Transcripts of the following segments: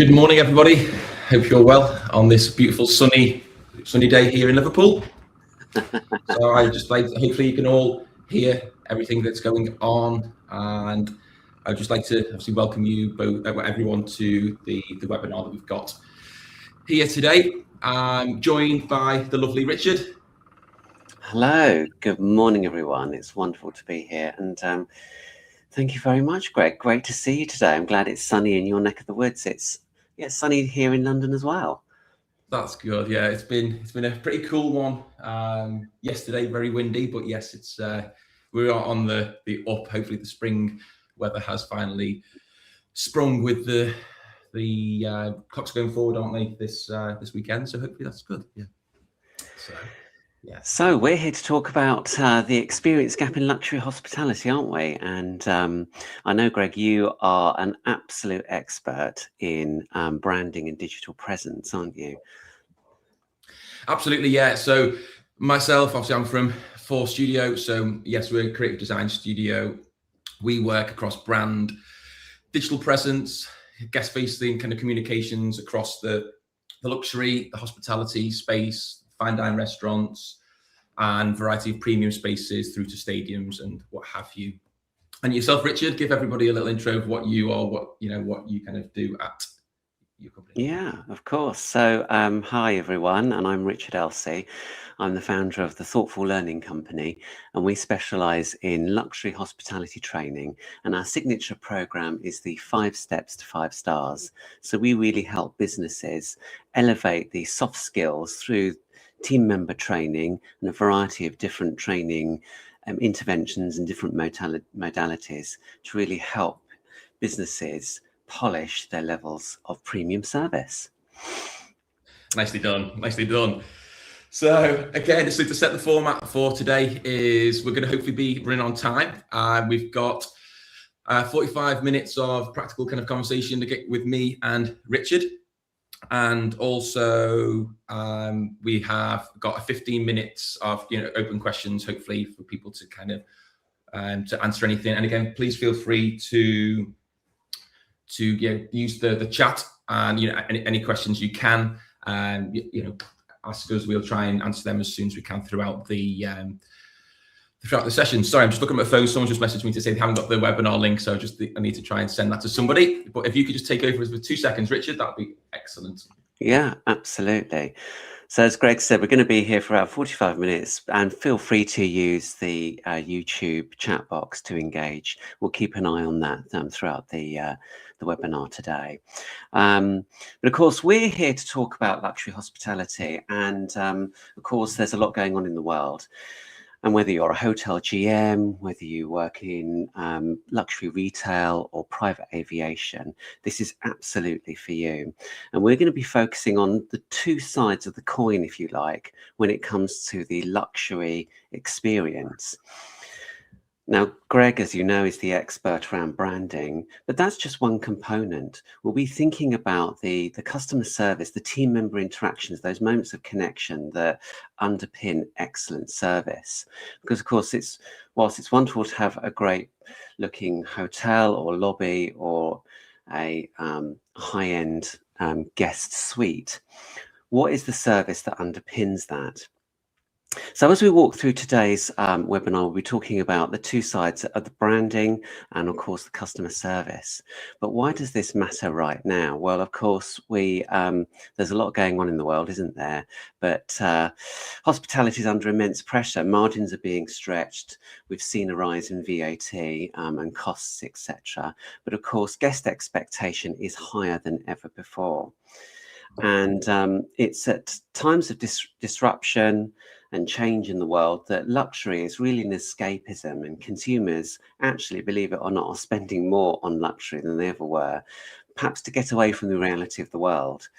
Good morning, everybody. Hope you're well on this beautiful sunny day here in Liverpool. So I just like, hopefully you can all hear everything that's going on, and I'd just like to obviously welcome you both, everyone, to the webinar that we've got here today. I'm joined by the lovely Richard. Hello, good morning, everyone. It's wonderful to be here, and thank you very much, Greg. Great to see you today. I'm glad it's sunny in your neck of the woods. It's sunny here in London as well. That's good. Yeah, it's been a pretty cool one. Yesterday, very windy, but yes, it's we are on the up. Hopefully, the spring weather has finally sprung with the clocks going forward, aren't they? This weekend. So hopefully that's good. Yeah. So. Yeah. So we're here to talk about the experience gap in luxury hospitality, aren't we? And I know, Greg, you are an absolute expert in branding and digital presence, aren't you? Absolutely, yeah. So myself, obviously, I'm from Four Studio. So yes, we're a creative design studio. We work across brand, digital presence, guest-facing kind of communications across the luxury, the hospitality space, fine dine restaurants, and variety of premium spaces through to stadiums and what have you. And yourself, Richard, give everybody a little intro of what you are, what you kind of do at your company. Yeah, of course. So hi everyone, and I'm Richard Elsey. I'm the founder of the Thoughtful Learning Company, and we specialize in luxury hospitality training, and our signature program is the 5 Steps to 5 Stars. So we really help businesses elevate the soft skills through team member training and a variety of different training interventions and different modalities to really help businesses polish their levels of premium service. Nicely done, nicely done. So again, so to set the format for today is we're going to hopefully be running on time. We've got 45 minutes of practical kind of conversation to get with me and Richard. And also we have got 15 minutes of open questions, hopefully for people to kind of to answer anything. And again, please feel free to use the chat, and any questions you can ask us. We'll try and answer them as soon as we can throughout the session. Sorry, I'm just looking at my phone. Someone just messaged me to say they haven't got the webinar link, so I need to try and send that to somebody. But if you could just take over for 2 seconds, Richard, that'd be excellent. Yeah, absolutely. So as Greg said, we're going to be here for about 45 minutes, and feel free to use the YouTube chat box to engage. We'll keep an eye on that throughout the webinar today. But of course, we're here to talk about luxury hospitality, and of course, there's a lot going on in the world. And whether you're a hotel GM, whether you work in luxury retail or private aviation, this is absolutely for you. And we're going to be focusing on the 2 sides of the coin, if you like, when it comes to the luxury experience. Now, Greg, as you know, is the expert around branding, but that's just one component. We'll be thinking about the customer service, the team member interactions, those moments of connection that underpin excellent service. Because, of course, whilst it's wonderful to have a great looking hotel or lobby or a high-end guest suite, what is the service that underpins that? So as we walk through today's webinar, we'll be talking about the 2 sides of the branding and, of course, the customer service. But why does this matter right now? Well, of course, there's a lot going on in the world, isn't there? But hospitality is under immense pressure. Margins are being stretched. We've seen a rise in VAT and costs, etc. But, of course, guest expectation is higher than ever before. And it's at times of disruption and change in the world that luxury is really an escapism, and consumers actually, believe it or not, are spending more on luxury than they ever were, perhaps to get away from the reality of the world.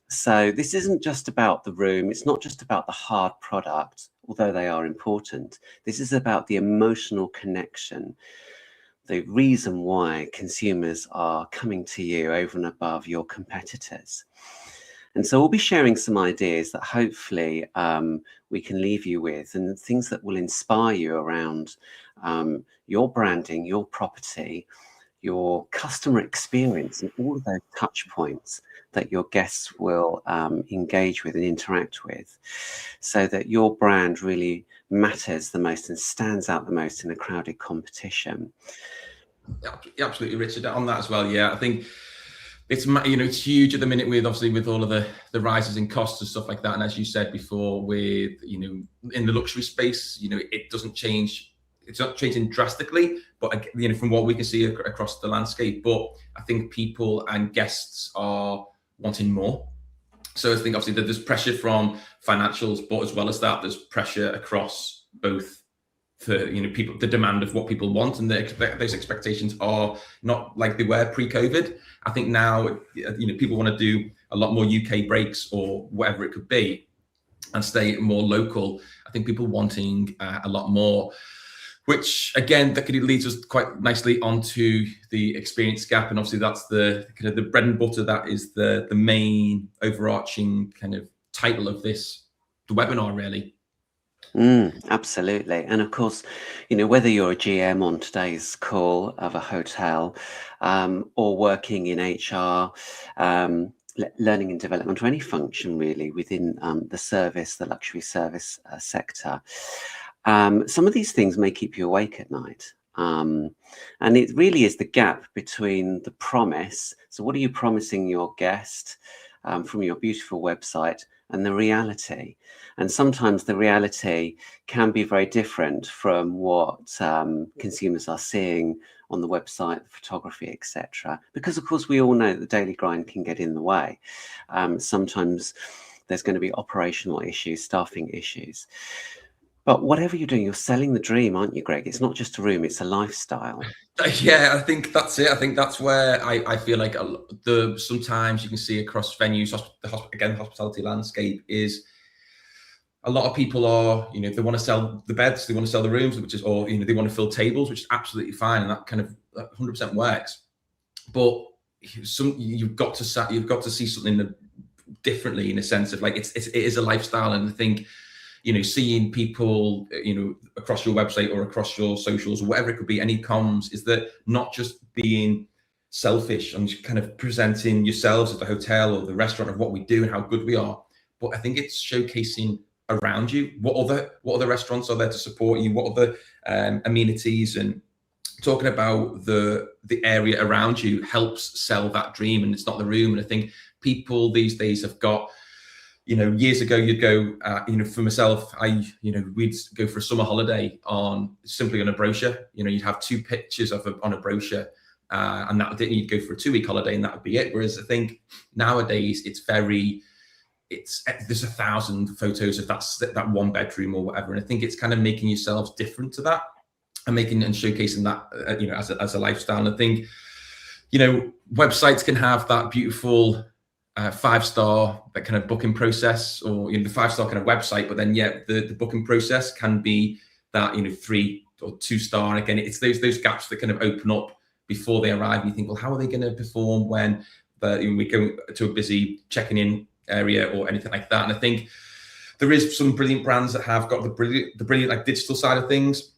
So this isn't just about the room. It's not just about the hard product, although they are important. This is about the emotional connection, the reason why consumers are coming to you over and above your competitors. And so we'll be sharing some ideas that hopefully we can leave you with, and things that will inspire you around your branding, your property, your customer experience and all of those touch points that your guests will engage with and interact with, so that your brand really matters the most and stands out the most in a crowded competition. Absolutely, Richard, on that as well. Yeah, I think it's, you know, it's huge at the minute with, obviously, with all of the rises in costs and stuff like that. And as you said before, with, you know, in the luxury space, you know, it doesn't change. It's not changing drastically, but, you know, from what we can see across the landscape. But I think people and guests are wanting more. So I think obviously that there's pressure from financials, but as well as that, there's pressure across both for, you know, people, the demand of what people want, and those expectations are not like they were pre-COVID. I think now, you know, people want to do a lot more UK breaks or whatever it could be and stay more local. I think people wanting a lot more, which again, that leads us quite nicely onto the experience gap. And obviously that's the kind of the bread and butter. That is the main overarching kind of title of this, the webinar, really. Absolutely. And of course, you know, whether you're a GM on today's call of a hotel, or working in HR, learning and development, or any function really within the service, the luxury service sector, some of these things may keep you awake at night. And it really is the gap between the promise. So what are you promising your guest from your beautiful website, and the reality? And sometimes the reality can be very different from what consumers are seeing on the website, the photography, etc. Because of course we all know that the daily grind can get in the way. Sometimes there's going to be operational issues, staffing issues. But whatever you're doing, you're selling the dream, aren't you, Greg? It's not just a room, it's a lifestyle. Yeah, I think that's it. I think that's where I feel like sometimes you can see across venues, the hospitality landscape is, a lot of people are, you know, they want to sell the beds, they want to sell the rooms, which is, or, you know, they want to fill tables, which is absolutely fine, and that kind of 100% works. But you've got to see something differently, in a sense of like it is a lifestyle. And I think, you know, seeing people, you know, across your website or across your socials or whatever it could be, any comms, is that not just being selfish and kind of presenting yourselves as the hotel or the restaurant of what we do and how good we are, but I think it's showcasing around you what other restaurants are there to support you, what other amenities, and talking about the area around you helps sell that dream, and it's not the room. And I think people these days have got, you know, years ago you'd go, you know, for myself, we'd go for a summer holiday simply on a brochure. You know, you'd have 2 pictures on a brochure, and that you'd go for a 2-week holiday and that would be it. Whereas I think nowadays there's 1,000 photos of that 1 bedroom or whatever. And I think it's kind of making yourselves different to that, and showcasing that, you know, as a lifestyle. And I think, you know, websites can have that beautiful 5-star, that kind of booking process, or, you know, the 5-star kind of website, but then the booking process can be that, you know, 3 or 2-star. And again, it's those gaps that kind of open up before they arrive. And you think, well, how are they going to perform when we go to a busy checking in area or anything like that? And I think there is some brilliant brands that have got the brilliant like digital side of things.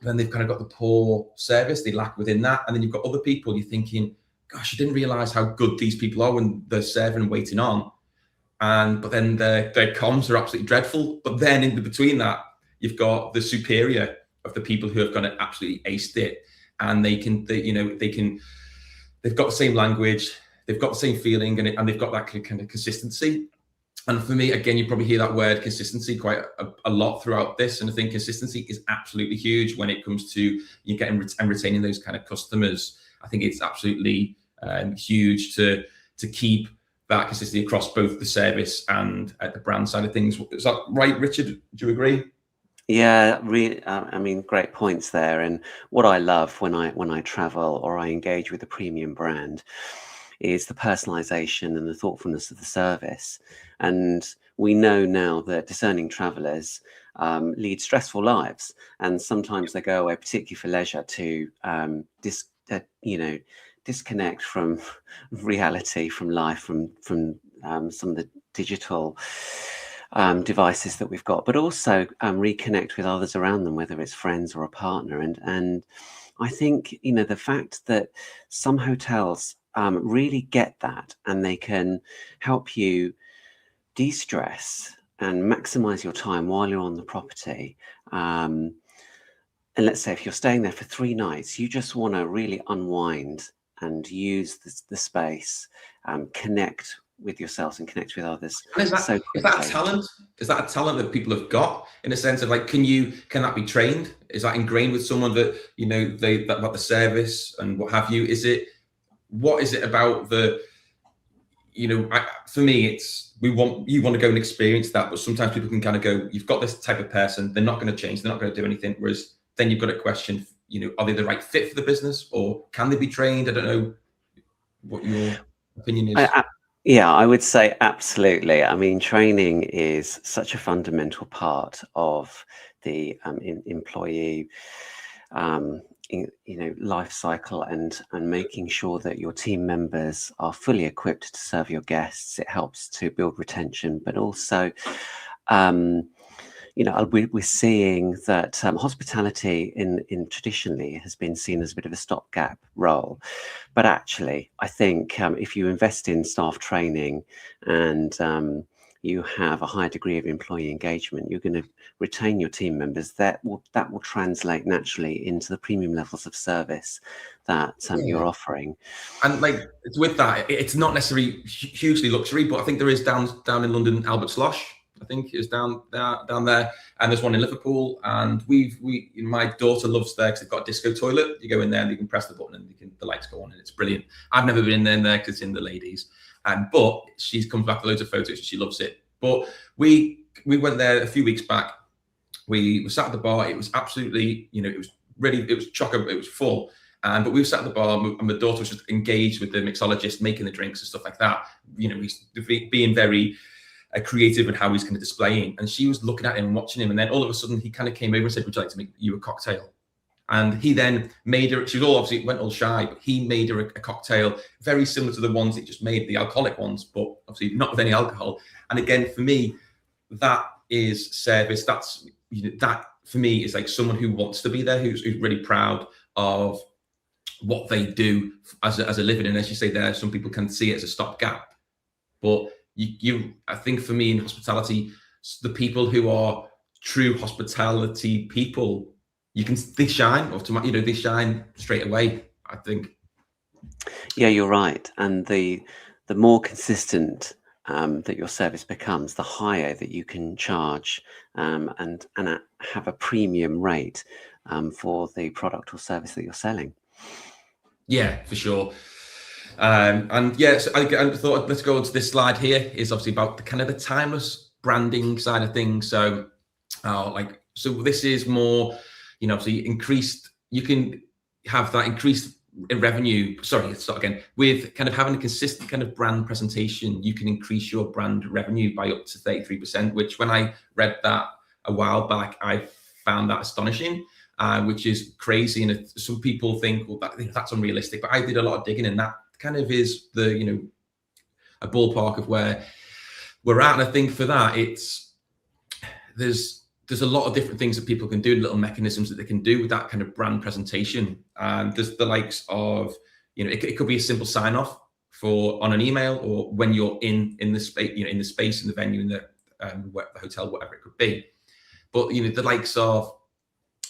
Then they've kind of got the poor service, they lack within that. And then you've got other people, you're thinking, gosh, I didn't realize how good these people are when they're serving and waiting on. But then their comms are absolutely dreadful. But then in between that, you've got the superior of the people who have kind of absolutely aced it, and they've got the same language, they've got the same feeling, and they've got that kind of consistency. And for me, again, you probably hear that word consistency quite a lot throughout this. And I think consistency is absolutely huge when it comes to you getting and retaining those kind of customers. I think it's absolutely huge to keep that consistency across both the service and the brand side of things. Is that right, Richard? Do you agree? Yeah, really. I mean, great points there. And what I love when I travel or I engage with a premium brand is the personalization and the thoughtfulness of the service. And we know now that discerning travelers lead stressful lives, and sometimes they go away, particularly for leisure, to disconnect from reality, from life, from some of the digital devices that we've got, but also reconnect with others around them, whether it's friends or a partner. And I think, the fact that some hotels really get that, and they can help you de-stress and maximize your time while you're on the property. And let's say if you're staying there for 3 nights, you just want to really unwind and use the space, connect with yourselves and connect with others And so is that a quickly. talent? Is that a talent that people have got, in a sense of like, can that be trained? Is that ingrained with someone that, about the service and what have you? What is it about for me, it's you want to go and experience that, but sometimes people can kind of go, you've got this type of person, they're not going to change, they're not going to do anything. Whereas then you've got to question, are they the right fit for the business, or can they be trained? I don't know what your opinion is. Yeah, I would say absolutely. I mean, training is such a fundamental part of the employee life cycle, and making sure that your team members are fully equipped to serve your guests. It helps to build retention, but also we're seeing that hospitality in traditionally has been seen as a bit of a stopgap role. But actually, I think if you invest in staff training and you have a high degree of employee engagement, you're going to retain your team members. That will translate naturally into the premium levels of service that you're offering. And like, it's with that, it's not necessarily hugely luxury, but I think there is down in London, Albert Slosh, I think is down there, and there's one in Liverpool, and my daughter loves there because they've got a disco toilet. You go in there and you can press the button and the lights go on, and it's brilliant. I've never been in there because it's in the ladies, but she's come back with loads of photos and she loves it. But we went there a few weeks back. We were sat at the bar. It was absolutely, it was chocker, it was full. But we were sat at the bar, and my daughter was just engaged with the mixologist, making the drinks and stuff like that. He's being very creative in how he's kind of displaying. And she was looking at him and watching him. And then all of a sudden, he kind of came over and said, "Would you like to make you a cocktail?" And he then made her, she was obviously went all shy, but he made her a cocktail very similar to the ones he just made, the alcoholic ones, but obviously not with any alcohol. And again, for me, that is service. That's, that for me is like someone who wants to be there, who's really proud of what they do as a living. And as you say there, some people can see it as a stopgap, but I think for me in hospitality, the people who are true hospitality people, they shine automatically, they shine straight away, I think. Yeah, you're right. And the more consistent that your service becomes, the higher that you can charge and have a premium rate for the product or service that you're selling. Yeah, for sure. And yes, I thought let's go on to this slide here. Is obviously about the kind of the timeless branding side of things. So, this is more, obviously increased. You can have that increased in revenue. Sorry, let's start again. With kind of having a consistent kind of brand presentation, you can increase your brand revenue by up to 33%. Which, when I read that a while back, I found that astonishing. Which is crazy, and some people think, well, that's unrealistic. But I did a lot of digging, and that kind of is the a ballpark of where we're at. And I think for that, there's a lot of different things that people can do, little mechanisms that they can do with that kind of brand presentation. And there's the likes of, it could be a simple sign off on an email, or when you're in the space, in the space, in the venue, in the hotel, whatever it could be. But the likes of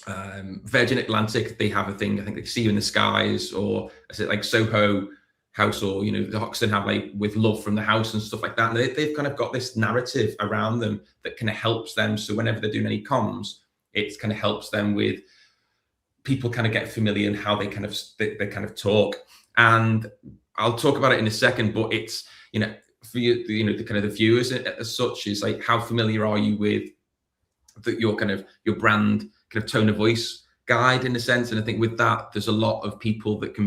Virgin Atlantic, they have a thing, I think, they see you in the skies, or is it like Soho House, or the Hoxton have like with love from the house and stuff like that. And they've kind of got this narrative around them that kind of helps them. So whenever they're doing any comms, it kind of helps them with people kind of get familiar and how they kind of talk. And I'll talk about it in a second, but it's for you, the kind of the viewers as such, is like, how familiar are you with your brand kind of tone of voice guide, in a sense. And I think with that, there's a lot of people that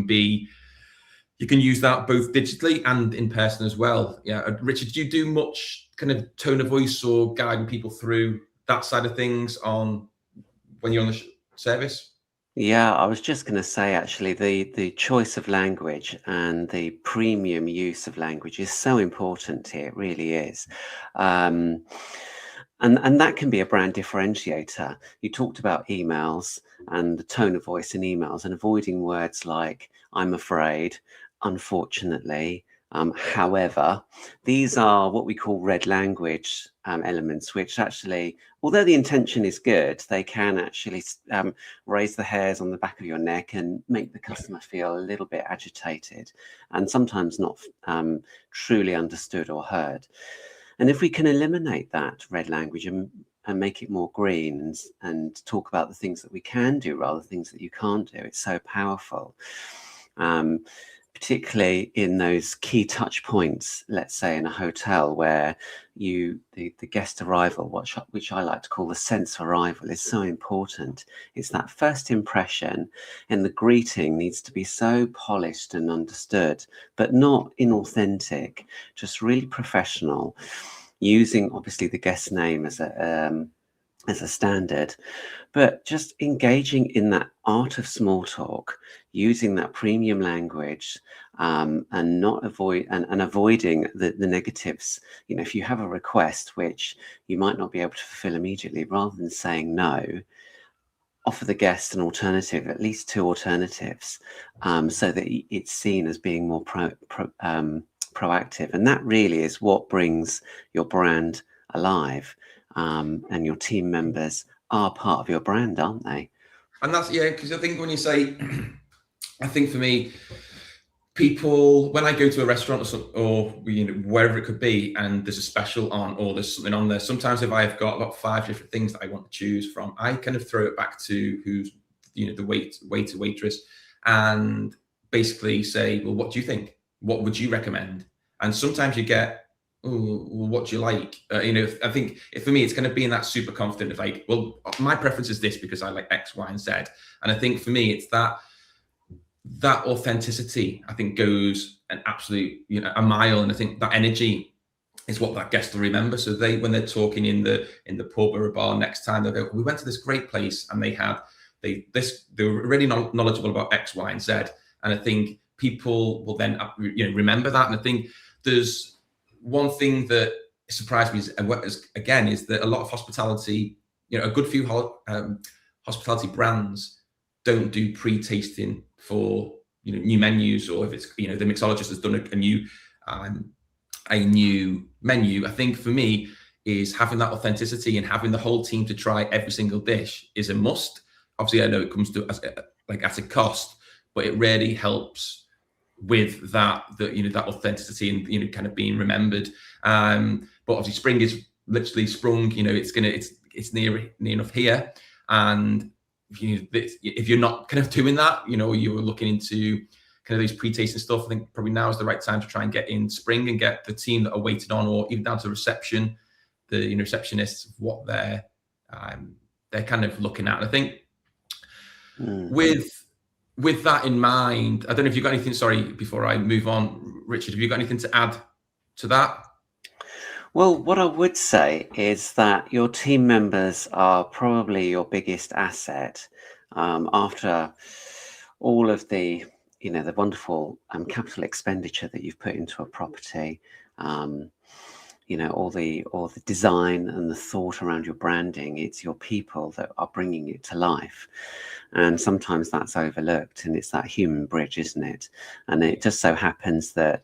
you can use that both digitally and in person as well. Yeah, Richard, do you do much kind of tone of voice or guiding people through that side of things when you're on the service? Yeah, I was just going to say, actually, the choice of language and the premium use of language is so important here. It really is. And that can be a brand differentiator. You talked about emails and the tone of voice in emails, and avoiding words like "I'm afraid," "unfortunately," however. These are what we call red language elements, which actually, although the intention is good, they can actually raise the hairs on the back of your neck and make the customer feel a little bit agitated and sometimes not truly understood or heard. And if we can eliminate that red language and make it more green, and talk about the things that we can do rather than things that you can't do, it's so powerful. Particularly in those key touch points, let's say in a hotel where the guest arrival, which I like to call the sense of arrival, is so important. It's that first impression, and the greeting needs to be so polished and understood, but not inauthentic, just really professional, using obviously the guest name as a standard, but just engaging in that art of small talk, using that premium language, and avoiding the negatives. If you have a request which you might not be able to fulfill immediately, rather than saying no, offer the guest an alternative, at least two alternatives, so that it's seen as being more proactive. And that really is what brings your brand alive. And your team members are part of your brand, aren't they? And that's, yeah, because I think when you say, I think for me, people, when I go to a restaurant or wherever it could be, and there's a special on, or there's something on there, sometimes if I've got about 5 different things that I want to choose from, I kind of throw it back to who's, the waiter, waitress, and basically say, well, what do you think? What would you recommend? And sometimes you get, oh, well, what do you like? I think for me, it's kind of being that super confident of like, well, my preference is this because I like X, Y, and Z. And I think for me, it's that authenticity, I think, goes an absolute, a mile. And I think that energy is what that guest will remember. So when they're talking in the pub or a bar next time, they'll go, we went to this great place and they were really knowledgeable about X, Y, and Z. And I think people will then, remember that. And I think there's one thing that surprised me is that a lot of hospitality, a good few hospitality brands don't do pre-tasting for new menus, or if it's the mixologist has done a new menu. I think for me is having that authenticity and having the whole team to try every single dish is a must. Obviously, I know it comes to at a cost, but it really helps with that authenticity and kind of being remembered. But obviously, spring is literally sprung. It's near enough here, and if you're not kind of doing that, you were looking into kind of these pre-tasting stuff, I think probably now is the right time to try and get in spring and get the team that are waited on, or even down to reception, the receptionists, what they're kind of looking at. And I think with that in mind, I don't know if you've got anything, sorry, before I move on, Richard, have you got anything to add to that? Well, what I would say is that your team members are probably your biggest asset. After all of the wonderful capital expenditure that you've put into a property, all the design and the thought around your branding, it's your people that are bringing it to life. And sometimes that's overlooked, and it's that human bridge, isn't it? And it just so happens that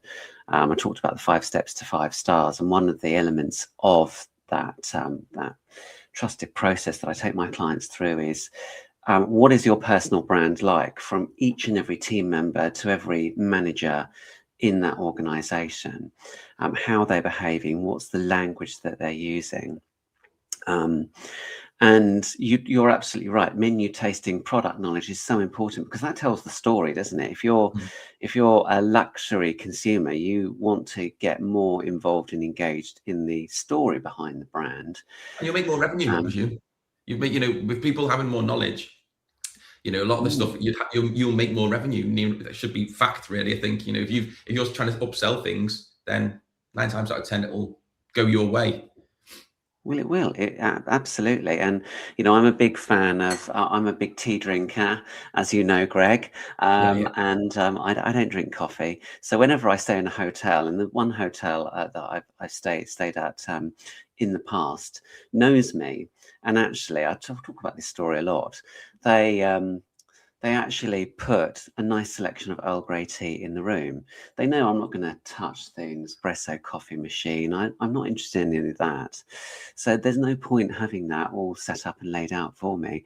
I talked about the 5 steps to 5 stars, and one of the elements of that trusted process that I take my clients through is what is your personal brand like, from each and every team member to every manager in that organization. How they're behaving, what's the language that they're using. And you're absolutely right. Menu tasting, product knowledge is so important, because that tells the story, doesn't it? If you're a luxury consumer, you want to get more involved and engaged in the story behind the brand. And you'll make more revenue, I presume. You make, with people having more knowledge, a lot of the stuff you'll make more revenue. That should be fact, really. I think if you're trying to upsell things, then 9 times out of 10 it will go your way. Well, it will. Absolutely. And, I'm a big fan of, I'm a big tea drinker, as you know, Greg. And I don't drink coffee. So whenever I stay in a hotel, and the one hotel that I stayed at in the past knows me, and actually I talk about this story a lot. They actually put a nice selection of Earl Grey tea in the room. They know I'm not going to touch the espresso coffee machine. I'm not interested in any of that. So there's no point having that all set up and laid out for me.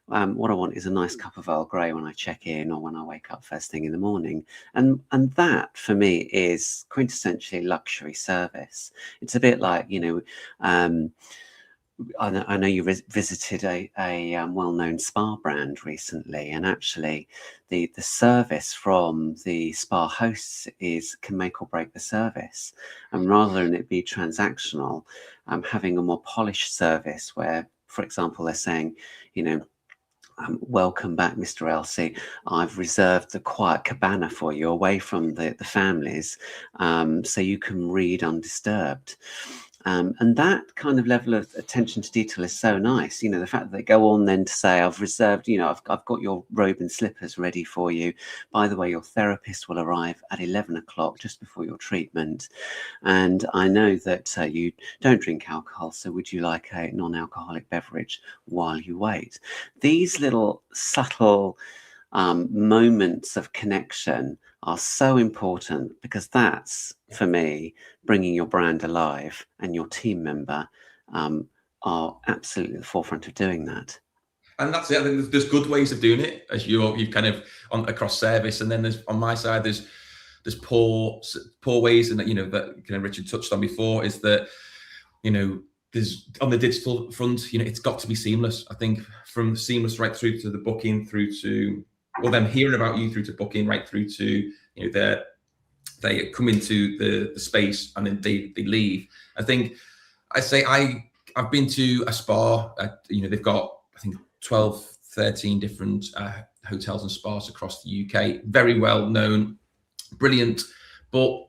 What I want is a nice cup of Earl Grey when I check in or when I wake up first thing in the morning. And that for me is quintessentially luxury service. It's a bit like, I know you visited a well-known spa brand recently, and actually the service from the spa hosts can make or break the service. And rather than it be transactional, having a more polished service where, for example, they're saying, welcome back, Mr. Elsie. I've reserved the quiet cabana for you away from the families, so you can read undisturbed. And that kind of level of attention to detail is so nice. The fact that they go on then to say, I've reserved, I've got your robe and slippers ready for you. By the way, your therapist will arrive at 11 o'clock just before your treatment. And I know that you don't drink alcohol, so would you like a non-alcoholic beverage while you wait? These little subtle moments of connection are so important, because that's, for me, bringing your brand alive, and your team member are absolutely at the forefront of doing that. And that's it. I think there's good ways of doing it, as you've kind of on across service, and then there's on my side there's poor ways, and that that kind of Richard touched on before, is that there's on the digital front, it's got to be seamless. I think from seamless right through to the booking, through to them hearing about you, through to booking, right through to they come into the space and then they leave. I think I've been to a spa. They've got, I think, 12, 13 different hotels and spas across the UK. Very well known, brilliant, but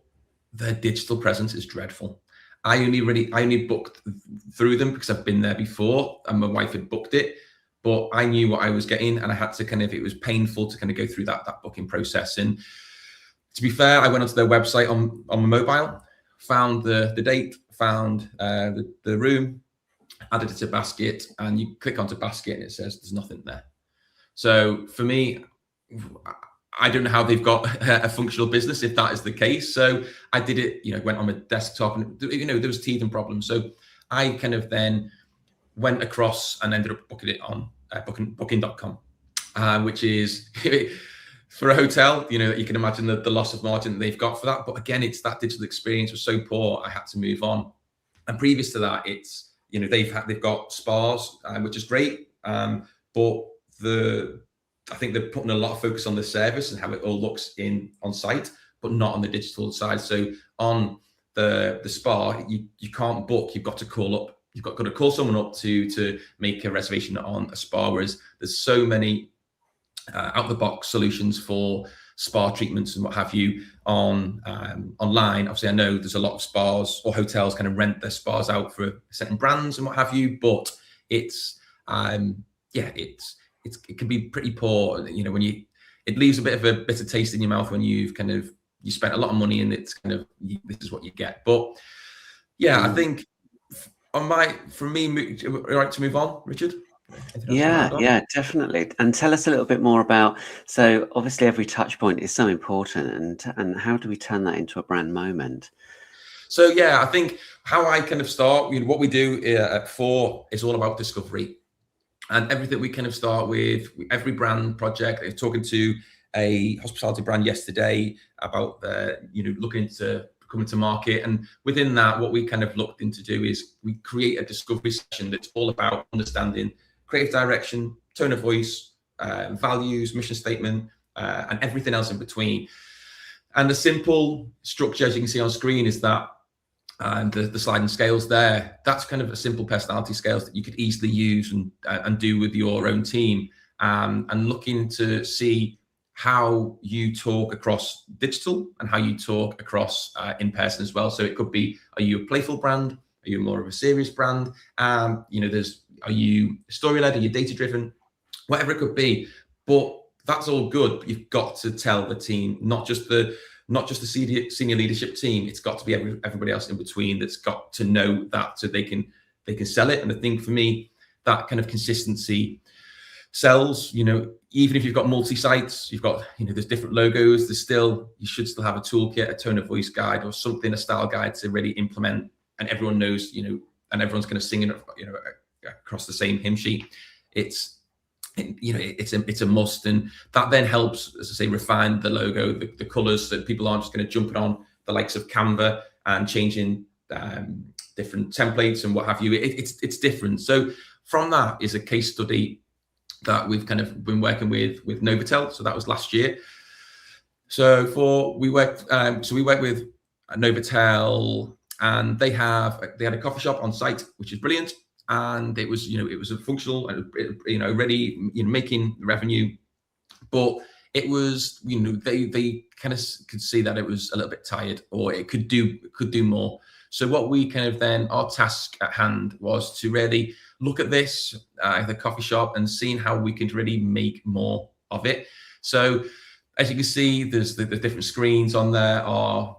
their digital presence is dreadful. I only booked through them because I've been there before and my wife had booked it, but I knew what I was getting, and I had to it was painful to go through that booking process. And to be fair, I went onto their website on my mobile, found the date, found the room, added it to basket, and you click onto basket and it says there's nothing there. So for me, I don't know how they've got a functional business if that is the case. So I did it, went on my desktop, and there was teething problems. So I then went across and ended up booking it on booking.com, which is for a hotel, you can imagine the loss of margin that they've got for that. But again, it's that digital experience was so poor, I had to move on. And previous to that, it's they've got spas, which is great, but I think they're putting a lot of focus on the service and how it all looks on site, but not on the digital side. So on the spa, you can't book. You've got to call up. You've got to call someone up to make a reservation on a spa. Whereas there's so many out the box solutions for spa treatments and what have you online. Obviously, I know there's a lot of spas or hotels rent their spas out for certain brands and what have you, but it can be pretty poor. When it leaves a bit of a bitter taste in your mouth when you've you spent a lot of money and it's this is what you get. But yeah, I think for me, right to move on, Richard? Yeah, definitely. And tell us a little bit more about, so obviously every touch point is so important, and how do we turn that into a brand moment? So yeah, I think how I start, what we do at 4 is all about discovery. And everything we start with, every brand project. I was talking to a hospitality brand yesterday about looking to coming to market, and within that, what we looked into do is we create a discovery session that's all about understanding creative direction, tone of voice, values, mission statement, and everything else in between. And the simple structure, as you can see on screen, is that the sliding scales there. That's a simple personality scales that you could easily use and do with your own team, and looking to see how you talk across digital and how you talk across in person as well. So it could be, are you a playful brand? Are you more of a serious brand? Are you story-led? Are you data-driven? Whatever it could be. But that's all good. But you've got to tell the team not just not just the senior leadership team. It's got to be everybody else in between that's got to know that, so they can sell it. And I think for me, that kind of consistency sells. Even if you've got multi-sites, you've got, there's different logos, you should still have a toolkit, a tone of voice guide, or something, a style guide to really implement, and everyone knows, and everyone's going to sing it, across the same hymn sheet. It's a must, and that then helps, as I say, refine the logo, the colors, so that people aren't just going to jump it on the likes of Canva and changing different templates and what have you. It's different. So from that is a case study that we've kind of been working with Novotel. So that was last year. So we worked with Novotel, and they had a coffee shop on site, which is brilliant. And it was a functional, ready, making revenue, but it was, they kind of could see that it was a little bit tired, or it could do more. So what we kind of then, our task at hand was to really look at this, the coffee shop, and seeing how we could really make more of it. So as you can see, there's the different screens on there I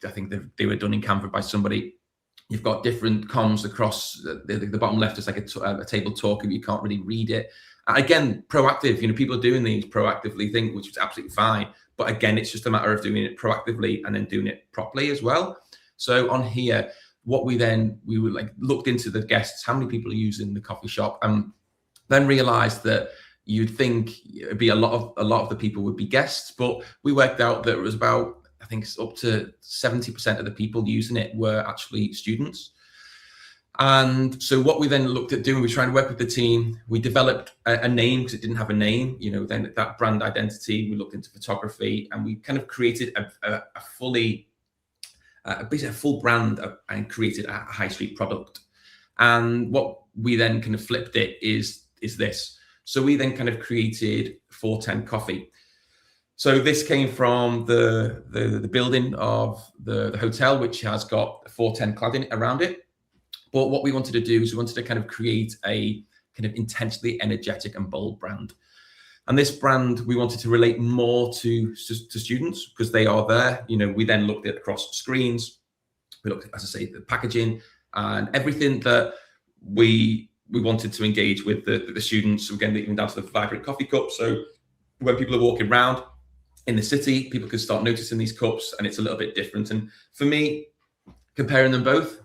think they were done in Canva by somebody. You've got different comms across the bottom left is like a table talk, and you can't really read it. Again, proactive, people are doing these proactively things, which is absolutely fine. But again, it's just a matter of doing it proactively and then doing it properly as well. So on here, what we were looked into the guests, how many people are using the coffee shop, and then realized that you'd think it'd be a lot of the people would be guests, but we worked out that it was about, I think it's up to 70% of the people using it were actually students. And so what we then looked at doing, we were trying to work with the team. We developed a name, because it didn't have a name, then that brand identity. We looked into photography, and we kind of created a full brand and created a high street product. And what we then kind of flipped it is this. So we then kind of created 410 Coffee. So this came from the building of the hotel, which has got 410 cladding around it. But what we wanted to do is we wanted to kind of create a kind of intensely energetic and bold brand. And this brand, we wanted to relate more to students, because they are there. We then looked at across screens. We looked at, as I say, the packaging and everything that we wanted to engage with the students. Again, even down to the vibrant coffee cup. So when people are walking around in the city, people can start noticing these cups, and it's a little bit different. And for me, comparing them both,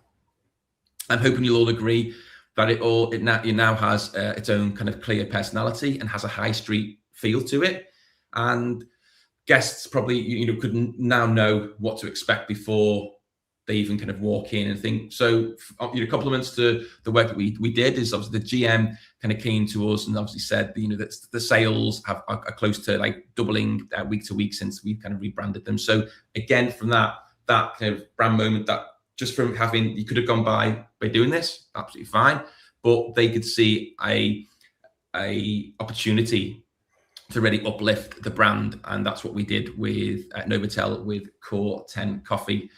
I'm hoping you'll all agree that it now has its own kind of clear personality and has a high street feel to it. And guests probably could now know what to expect before they even kind of walk in and think. So compliments to the work that we did is obviously the GM kind of came to us and obviously said that the sales are close to like doubling week to week since we've kind of rebranded them. So again, from that kind of brand moment, that just from having, you could have gone by doing this, absolutely fine, but they could see a opportunity to really uplift the brand. And that's what we did with Novotel with Core 10 Coffee.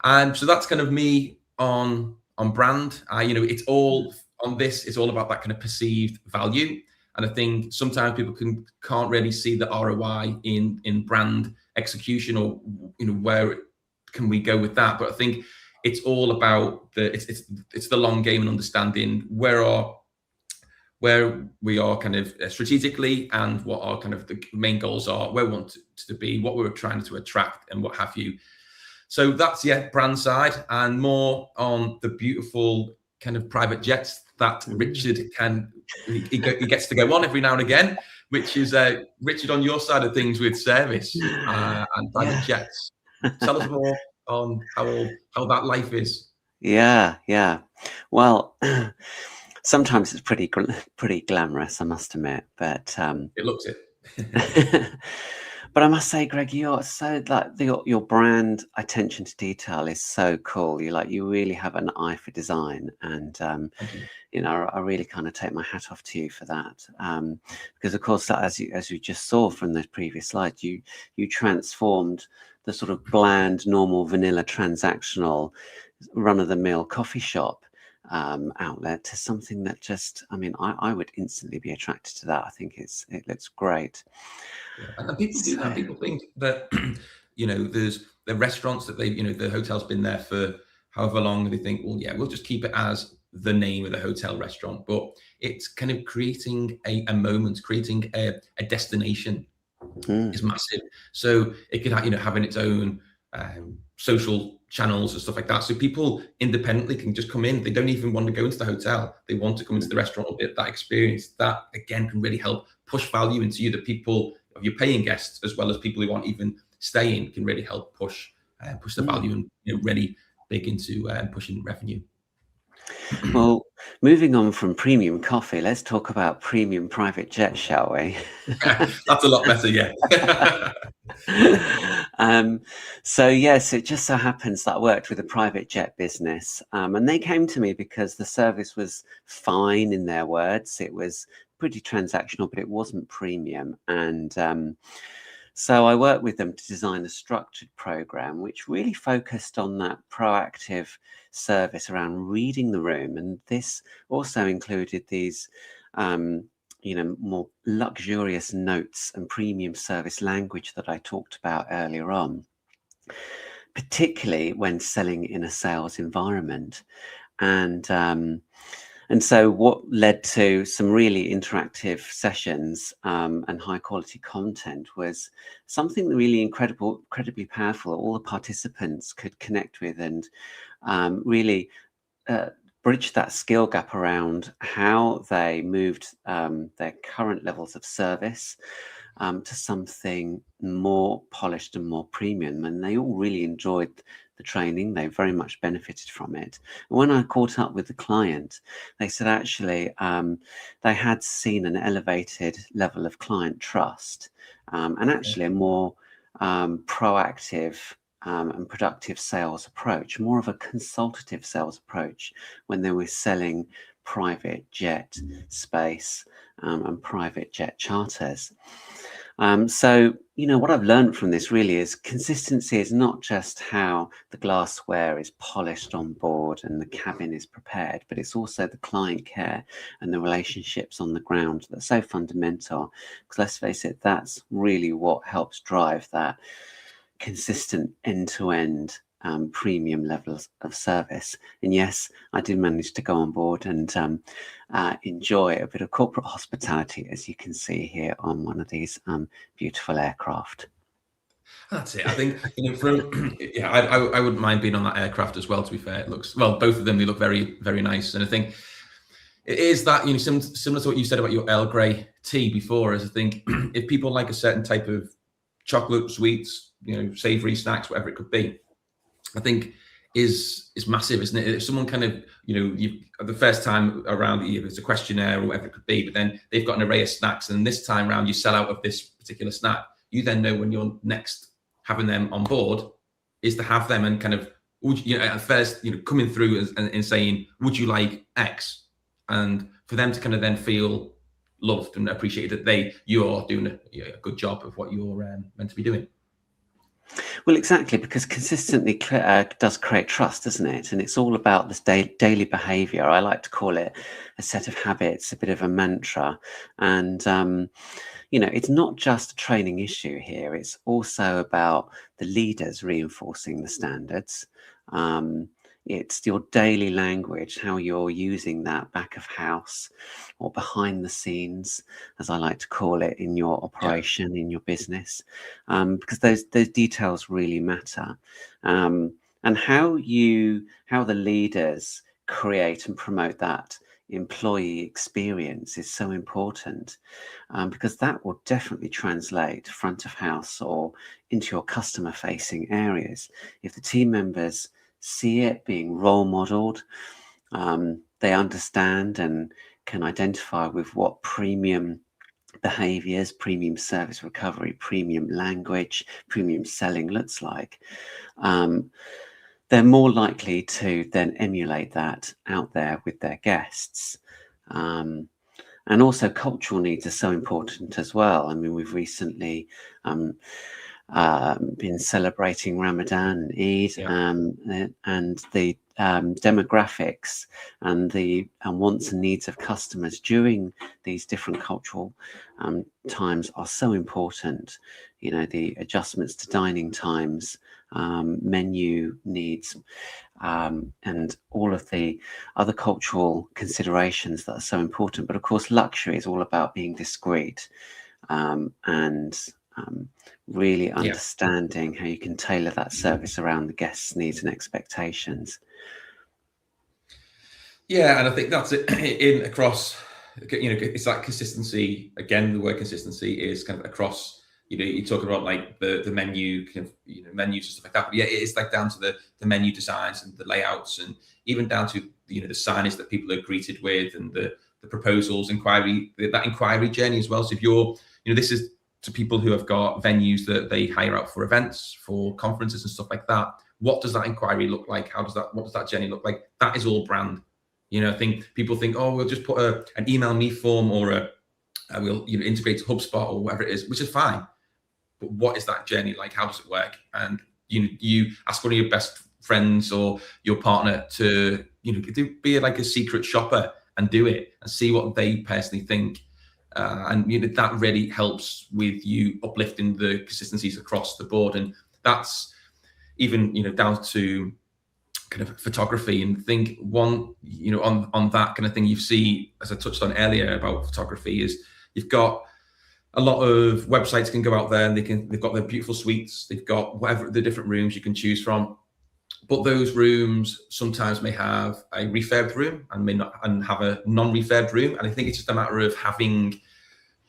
And so that's kind of me on brand. It's all on this. It's all about that kind of perceived value. And I think sometimes people can't really see the ROI in brand execution, or where can we go with that. But I think it's all about it's the long game and understanding where we are kind of strategically, and what our kind of the main goals are, where we want to be, what we're trying to attract, and what have you. So that's brand side, and more on the beautiful kind of private jets that Richard he gets to go on every now and again, which is Richard, on your side of things with service and private jets. Tell us more on how that life is. Yeah. Well, sometimes it's pretty glamorous, I must admit, but it looks it. But I must say, Greg, you're so your brand attention to detail is so cool. You really have an eye for design, and I really kind of take my hat off to you for that. Because of course, as you just saw from the previous slide, you transformed the sort of bland, normal, vanilla, transactional, run-of-the-mill coffee shop outlet to something that just, I would instantly be attracted to that. I think it looks great. And people do that. People think that there's the restaurants that the hotel's been there for however long. They think, well, yeah, we'll just keep it as the name of the hotel restaurant, but it's kind of creating a moment, creating a destination is massive. So it could having its own social channels and stuff like that. So people independently can just come in. They don't even want to go into the hotel. They want to come into the restaurant or get that experience. That again can really help push value into you. The people of your paying guests, as well as people who aren't even staying, can really help push the value and really big into pushing revenue. Well, moving on from premium coffee, let's talk about premium private jet, shall we? That's a lot better, yeah. So yes, it just so happens that I worked with a private jet business, and they came to me because the service was fine, in their words. It was pretty transactional, but it wasn't premium. And so I worked with them to design a structured program, which really focused on that proactive service around reading the room. And this also included these more luxurious notes and premium service language that I talked about earlier on, particularly when selling in a sales environment. And so what led to some really interactive sessions and high quality content was something really incredibly powerful. All the participants could connect with and really bridge that skill gap around how they moved their current levels of service to something more polished and more premium. And they all really enjoyed the training. They very much benefited from it. And when I caught up with the client, they said actually they had seen an elevated level of client trust and actually a more proactive and productive sales approach, more of a consultative sales approach when they were selling private jet space and private jet charters. So, what I've learned from this really is consistency is not just how the glassware is polished on board and the cabin is prepared, but it's also the client care and the relationships on the ground that's so fundamental. Because let's face it, that's really what helps drive that consistent end-to-end premium levels of service. And yes, I did manage to go on board and enjoy a bit of corporate hospitality, as you can see here on one of these beautiful aircraft. That's it. I think I wouldn't mind being on that aircraft as well. To be fair, it looks both of them, they look very, very nice. And I think it is that similar to what you said about your Earl Grey tea before. As I think if people like a certain type of chocolate, sweets, savory snacks, whatever it could be, I think is massive, isn't it? If someone kind of, you the first time around, it's a questionnaire or whatever it could be, but then they've got an array of snacks, and this time around you sell out of this particular snack, you then know when you're next having them on board is to have them and kind of, at first, coming through and saying, would you like X? And for them to kind of then feel loved and appreciated that you are doing a good job of what you're meant to be doing. Well, exactly, because consistently does create trust, doesn't it? And it's all about this daily behavior. I like to call it a set of habits, a bit of a mantra. And, it's not just a training issue here. It's also about the leaders reinforcing the standards. It's your daily language, how you're using that back of house or behind the scenes, as I like to call it, in your operation, in your business, because those details really matter. And how the leaders create and promote that employee experience is so important, because that will definitely translate front of house or into your customer facing areas. If the team members see it being role modeled, they understand and can identify with what premium behaviors, premium service recovery, premium language, premium selling looks like, they're more likely to then emulate that out there with their guests. And also cultural needs are so important as well. I mean, we've recently been celebrating Ramadan and Eid, Yeah. and the demographics and the wants and needs of customers during these different cultural times are so important. You know, the adjustments to dining times, menu needs, and all of the other cultural considerations that are so important. But of course, luxury is all about being discreet, and really Yeah. understanding how you can tailor that service around the guests' needs and expectations. Yeah, and I think that's it in across, you know, it's that consistency. Again, the word consistency is kind of across, you know, you talk about like the menu, kind of, you know, menus and stuff like that. But yeah, it's like down to the menu designs and the layouts, and even down to, you know, the signage that people are greeted with, and the proposals, inquiry, that inquiry journey as well. So if you're, you know, this is to people who have got venues that they hire out for events, for conferences and stuff like that. What does that inquiry look like? What does that journey look like? That is all brand. You know, I think people think, oh, we'll just put an email me form, or we'll, you know, integrate HubSpot or whatever it is, which is fine. But what is that journey like? How does it work? And you ask one of your best friends or your partner to, you know, be like a secret shopper and do it and see what they personally think. And you know, that really helps with you uplifting the consistencies across the board. And that's even, you know, down to kind of photography. And think one, you know, on that kind of thing, you see, as I touched on earlier about photography, is you've got a lot of websites can go out there and they've got their beautiful suites, they've got whatever the different rooms you can choose from, but those rooms sometimes may have a refurbed room and may not, and have a non-refurbed room. And I think it's just a matter of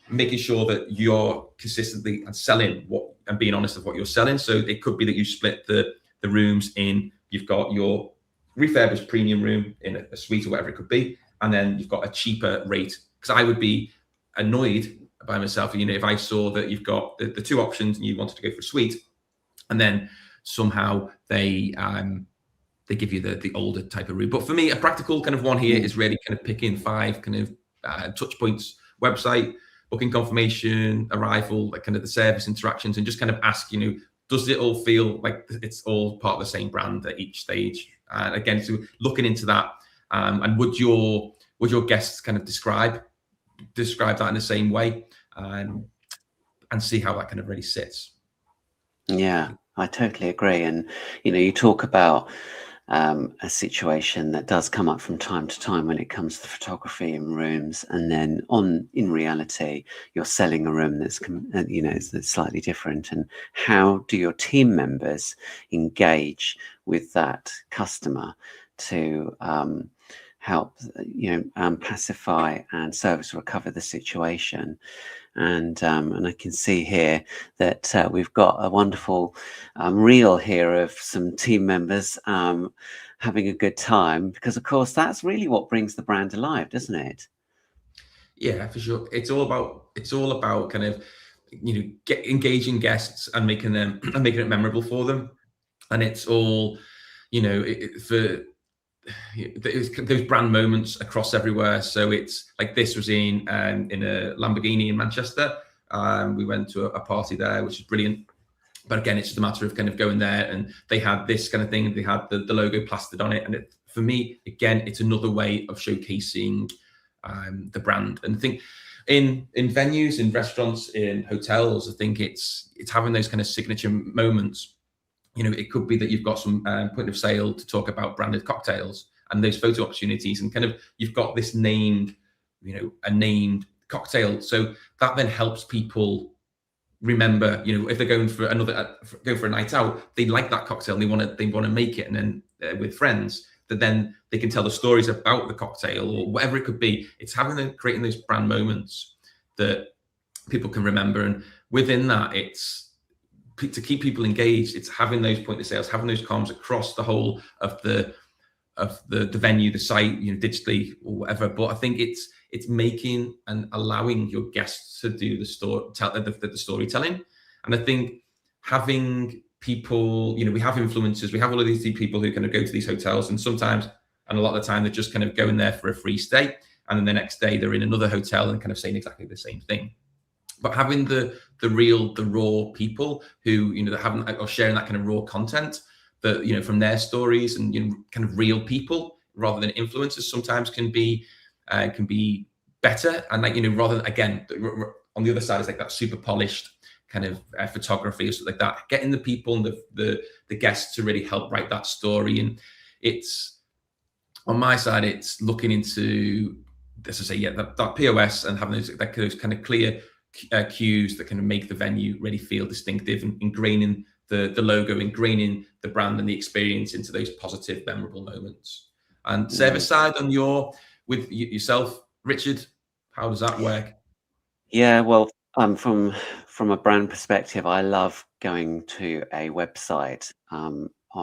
making sure that you're consistently and selling what, and being honest of what you're selling. So it could be that you split the rooms in, you've got your refurbished premium room in a suite or whatever it could be, and then you've got a cheaper rate. Because I would be annoyed by myself, you know, if I saw that you've got the two options and you wanted to go for a suite, and then somehow they give you the older type of room. But for me, a practical kind of one here is really kind of picking 5 kind of touch points: website, booking confirmation, arrival, like kind of the service interactions, and just kind of ask, you know, does it all feel like it's all part of the same brand at each stage? And again, so looking into that, and would your guests kind of describe that in the same way, and see how that kind of really sits. Yeah, I totally agree. And you know, you talk about a situation that does come up from time to time when it comes to photography in rooms, and then in reality you're selling a room that's you know, that's slightly different. And how do your team members engage with that customer to help, you know, pacify and service recover the situation? And I can see here that we've got a wonderful reel here of some team members having a good time, because of course that's really what brings the brand alive, doesn't it? Yeah, for sure. It's all about kind of, you know, engaging guests and making it memorable for them. And it's all, you know, for those brand moments across everywhere. So it's like, this was in a Lamborghini in Manchester. We went to a party there, which is brilliant. But again, it's just a matter of kind of going there, and they had this kind of thing. They had the logo plastered on it, and for me, again, it's another way of showcasing the brand. And I think in venues, in restaurants, in hotels, I think it's having those kind of signature moments. You know, it could be that you've got some point of sale to talk about branded cocktails, and those photo opportunities, and kind of you've got this named, you know, a named cocktail. So that then helps people remember, you know, if they're going for a night out, they like that cocktail and they want to make it, and then with friends, that then they can tell the stories about the cocktail or whatever it could be. It's creating those brand moments that people can remember, and within that, it's to keep people engaged. It's having those point of sales, having those comms across the whole of the venue, the site, you know, digitally or whatever. But I think it's making and allowing your guests to do the storytelling. And I think having people, you know, we have influencers, we have all of these people who kind of go to these hotels, and sometimes, and a lot of the time, they're just kind of going there for a free stay, and then the next day they're in another hotel and kind of saying exactly the same thing. but having the raw people who, you know, that haven't, or sharing that kind of raw content that, you know, from their stories, and, you know, kind of real people rather than influencers sometimes can be better. And, like, you know, rather than, again, on the other side is like that super polished kind of photography or something like that, getting the people and the guests to really help write that story. And it's, on my side, it's looking into, as I say, yeah, that POS and having those kind of clear cues that kind of make the venue really feel distinctive, and ingraining the logo, ingraining the brand and the experience into those positive, memorable moments. And service side, on with yourself, Richard, how does that work? Yeah, well, from a brand perspective, I love going to a website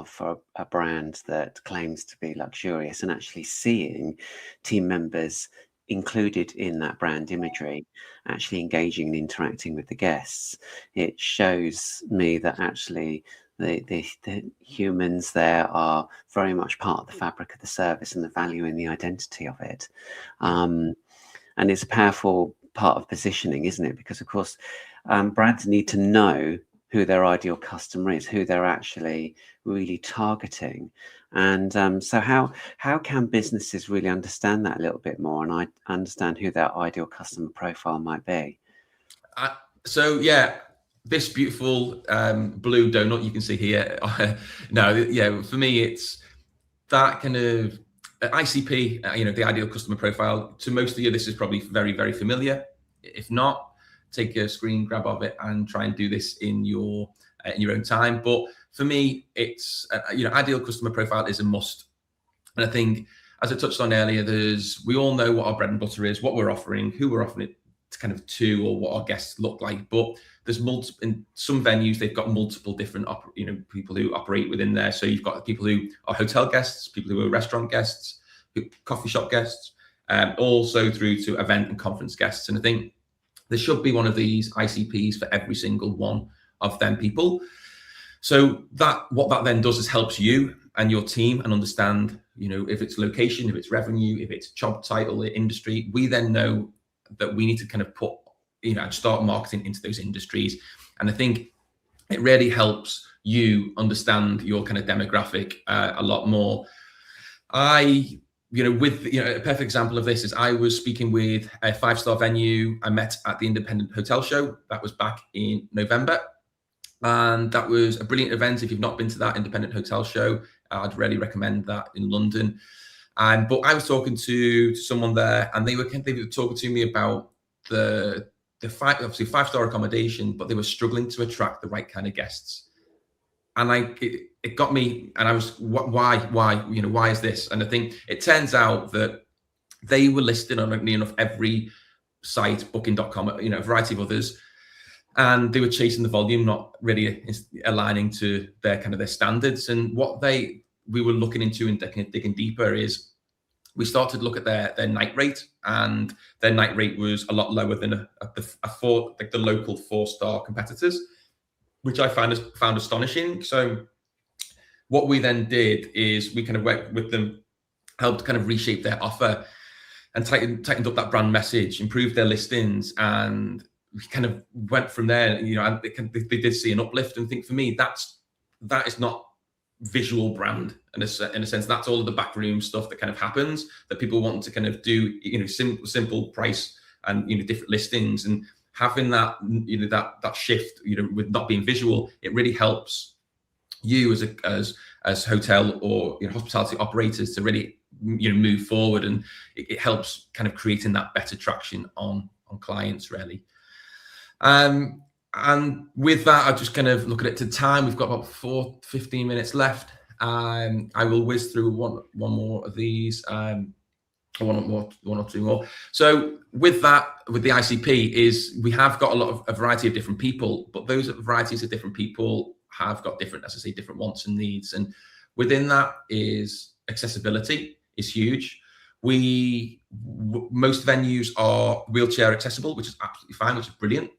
for a brand that claims to be luxurious, and actually seeing team members included in that brand imagery, actually engaging and interacting with the guests. It shows me that actually the humans there are very much part of the fabric of the service and the value and the identity of it. And it's a powerful part of positioning, isn't it? Because of course, brands need to know who their ideal customer is, who they're actually really targeting. And so how can businesses really understand that a little bit more, and I understand who their ideal customer profile might be? So yeah, this beautiful blue donut you can see here. No, yeah, for me, it's that kind of ICP, you know, the ideal customer profile. To most of you, this is probably very, very familiar. If not, take a screen grab of it and try and do this in your own time. But for me, it's you know, ideal customer profile is a must. And I think, as I touched on earlier, we all know what our bread and butter is, what we're offering, who we're offering it to, or what our guests look like. But there's multiple, in some venues, they've got multiple different people who operate within there. So you've got people who are hotel guests, people who are restaurant guests, coffee shop guests, also through to event and conference guests. And I think there should be one of these ICPs for every single one of them people. So what that then does is helps you and your team and understand, you know, if it's location, if it's revenue, if it's job title, industry. We then know that we need to kind of put, you know, start marketing into those industries. And I think it really helps you understand your kind of demographic a lot more. A perfect example of this is I was speaking with a 5-star venue I met at the Independent Hotel Show. That was back in November. And that was a brilliant event. If you've not been to that Independent Hotel Show, I'd really recommend that in London. But I was talking to someone there, and they were talking to me about the 5-star accommodation, but they were struggling to attract the right kind of guests. And it got me, and I was, why, you know, why is this? And I think it turns out that they were listed on nearly enough every site, booking.com, you know, a variety of others, and they were chasing the volume, not really aligning to their standards. And what we were looking into and digging deeper is, we started to look at their night rate, and their night rate was a lot lower than the local 4-star competitors, which I found astonishing. So what we then did is we kind of worked with them, helped kind of reshape their offer, and tightened up that brand message, improved their listings, and we kind of went from there. You know, and they did see an uplift. And think, for me, that is not visual brand in a sense. That's all of the backroom stuff that kind of happens, that people want to kind of do, you know, simple price and, you know, different listings, and having that, you know, that shift, you know, with not being visual, it really helps you as hotel or, you know, hospitality operators to really, you know, move forward, and it helps kind of creating that better traction on clients, really. And with that, I just kind of look at it to time. We've got about 15 minutes left. I will whiz through one more of these. One or two more. So with that, with the ICP, is we have got a variety of different people, but those varieties of different people have got different, as I say, different wants and needs. And within that is accessibility is huge. Most venues are wheelchair accessible, which is absolutely fine, which is brilliant.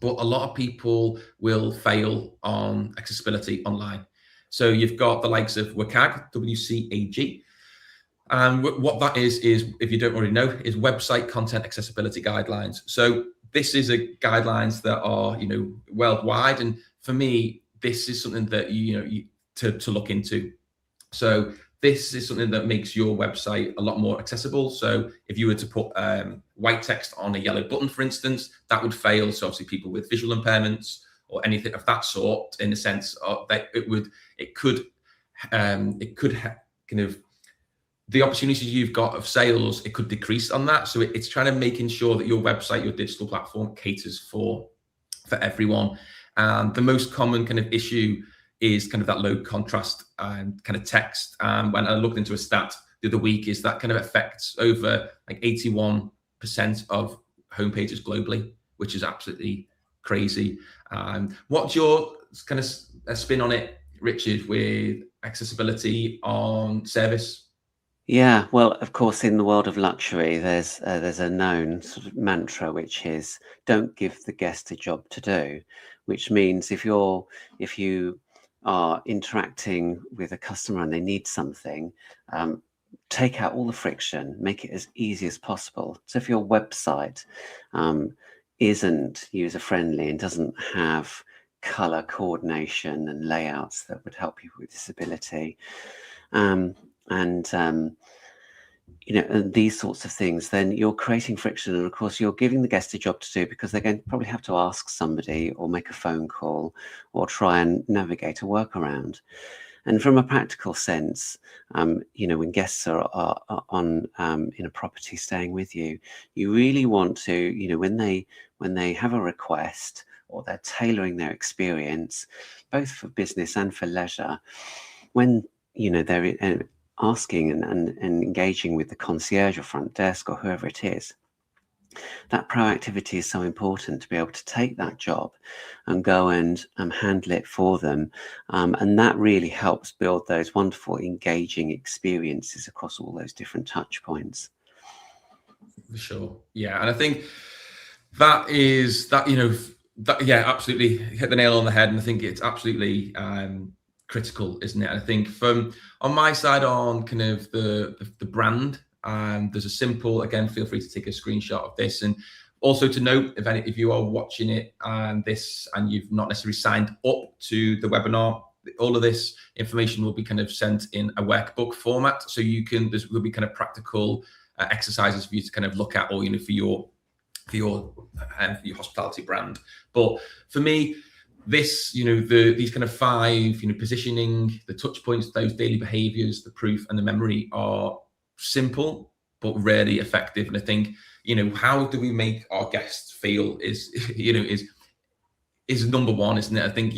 But a lot of people will fail on accessibility online. So you've got the likes of WCAG, WCAG. And what that is, if you don't already know, is Website Content Accessibility Guidelines. So this is a guidelines that are, worldwide. And for me, this is something that, to look into. So this is something that makes your website a lot more accessible. So if you were to put white text on a yellow button, for instance, that would fail. So obviously people with visual impairments or anything of that sort, in the sense of that it could kind of, the opportunities you've got of sales, it could decrease on that. So it's trying to making sure that your website, your digital platform caters for everyone. And the most common kind of issue is kind of that low contrast and kind of text. When I looked into a stat the other week, is that kind of affects over like 81% of homepages globally, which is absolutely crazy. What's your kind of spin on it, Richard, with accessibility on service? Yeah, well, of course, in the world of luxury, there's a known sort of mantra, which is don't give the guest a job to do, which means if you are interacting with a customer and they need something, take out all the friction, make it as easy as possible. So if your website isn't user-friendly and doesn't have color coordination and layouts that would help people with disability, and these sorts of things, then you're creating friction. And of course, you're giving the guest a job to do, because they're going to probably have to ask somebody or make a phone call or try and navigate a workaround. And from a practical sense, when guests are on in a property staying with you, you really want to, when they have a request or they're tailoring their experience, both for business and for leisure, when they're asking and engaging with the concierge or front desk or whoever it is, that proactivity is so important to be able to take that job and go and handle it for them. And that really helps build those wonderful, engaging experiences across all those different touch points. For sure. Yeah. And I think yeah, absolutely hit the nail on the head. And I think it's absolutely critical, isn't it? I think on my side, on kind of the brand, there's a simple, again, feel free to take a screenshot of this. And also to note, if you are watching it and you've not necessarily signed up to the webinar, all of this information will be kind of sent in a workbook format. So will be kind of practical exercises for you to kind of look at, or, for your hospitality brand. But for me, these kind of 5, positioning, the touch points, those daily behaviors, the proof and the memory are simple but really effective. And I think, how do we make our guests feel is number one, isn't it? I think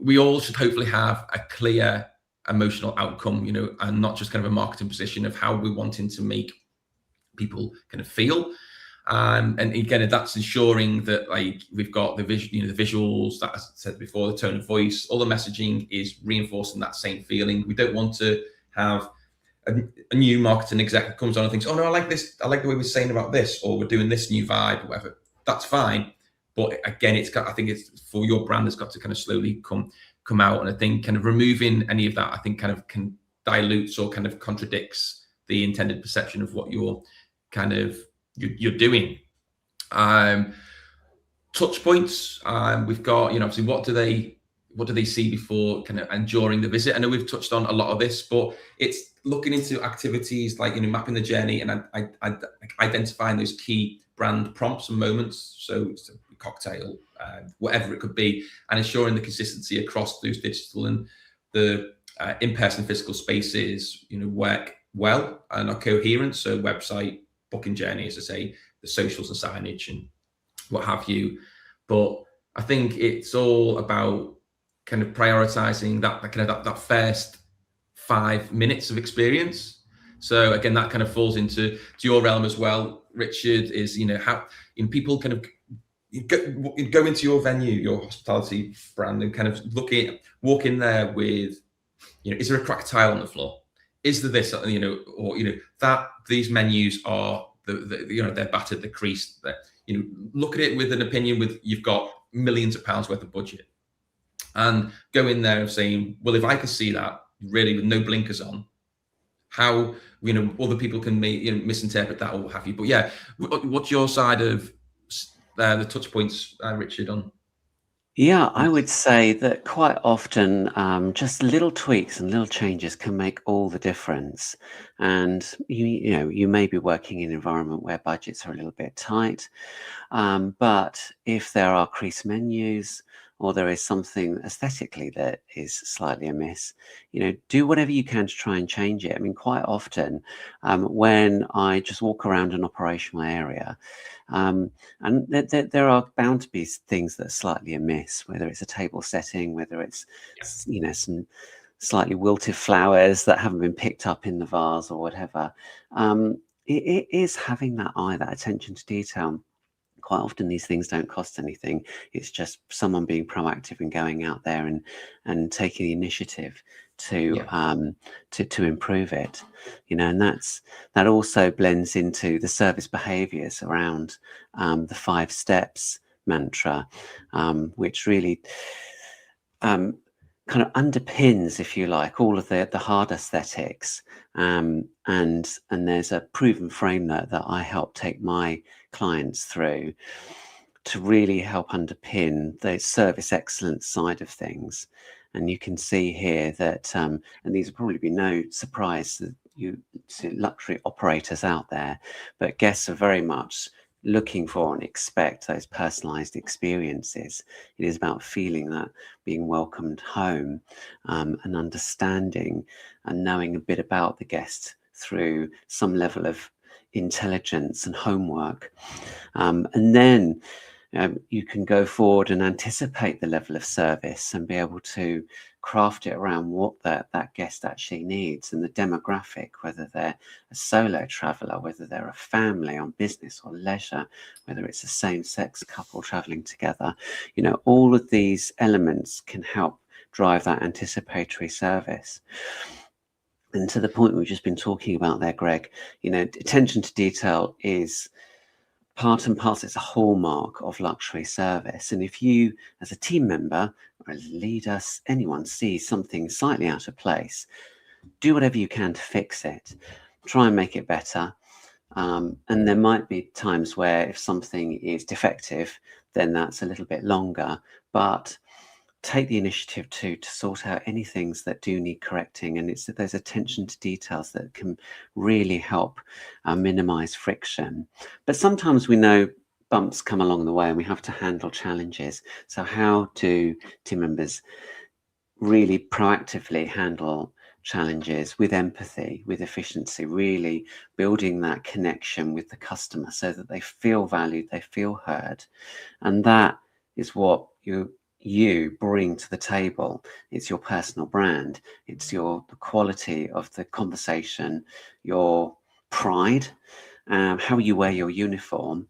we all should hopefully have a clear emotional outcome, and not just kind of a marketing position of how we're wanting to make people kind of feel. And again, that's ensuring that, like, we've got the vision, the visuals that I said before, the tone of voice, all the messaging is reinforcing that same feeling. We don't want to have a new marketing exec that comes on and thinks, oh no, I like this, I like the way we're saying about this, or we're doing this new vibe or whatever. That's fine. But again, I think it's for your brand, it's got to kind of slowly come out. And I think kind of removing any of that, I think kind of can dilutes or kind of contradicts the intended perception of what you're doing. Touch points, we've got, obviously, what do they see before kind of and during the visit? I know we've touched on a lot of this, but it's looking into activities like, mapping the journey and identifying those key brand prompts and moments. So it's a cocktail, whatever it could be, and ensuring the consistency across those digital and the in-person physical spaces, work well and are coherent. So website, booking journey, as I say, the socials and signage and what have you. But I think it's all about kind of prioritizing that first 5 minutes of experience. So again, that kind of falls into your realm as well, Richard, is how people kind of go into your venue, your hospitality brand, and kind of walk in there with, is there a cracked tile on the floor? Is there this, or that these menus are they're battered, they're creased. Look at it with an opinion with you've got millions of pounds worth of budget, and go in there and saying, well, if I could see that really with no blinkers on, how other people can misinterpret that or what have you. But yeah, what's your side of the touch points, Richard, on? Yeah, I would say that quite often just little tweaks and little changes can make all the difference. And you may be working in an environment where budgets are a little bit tight, but if there are creased menus or there is something aesthetically that is slightly amiss, do whatever you can to try and change it. I mean, quite often when I just walk around an operational area, and there are bound to be things that are slightly amiss, whether it's a table setting, whether it's some slightly wilted flowers that haven't been picked up in the vase or whatever. It is having that eye, that attention to detail. Quite often these things don't cost anything. It's just someone being proactive and going out there and taking the initiative to improve it, and that also blends into the service behaviors around the 5 steps mantra, which really kind of underpins, if you like, all of the hard aesthetics, and there's a proven framework that I help take my clients through to really help underpin the service excellence side of things. And you can see here that, and these will probably be no surprise that you see luxury operators out there, but guests are very much looking for and expect those personalized experiences. It is about feeling that, being welcomed home, and understanding and knowing a bit about the guest through some level of intelligence and homework. And then you can go forward and anticipate the level of service and be able to craft it around what that guest actually needs and the demographic, whether they're a solo traveler, whether they're a family on business or leisure, whether it's a same-sex couple traveling together. All of these elements can help drive that anticipatory service. And to the point we've just been talking about there, Greg, attention to detail is part and parcel. It's a hallmark of luxury service. And if you, as a team member or as a leader, anyone sees something slightly out of place, do whatever you can to fix it. Try and make it better. And there might be times where if something is defective, then that's a little bit longer. But take the initiative to sort out any things that do need correcting, and it's those attention to details that can really help minimize friction. But sometimes we know bumps come along the way and we have to handle challenges. So how do team members really proactively handle challenges with empathy, with efficiency, really building that connection with the customer so that they feel valued, they feel heard? And that is what you bring to the table. It's your personal brand. It's the quality of the conversation, your pride, how you wear your uniform.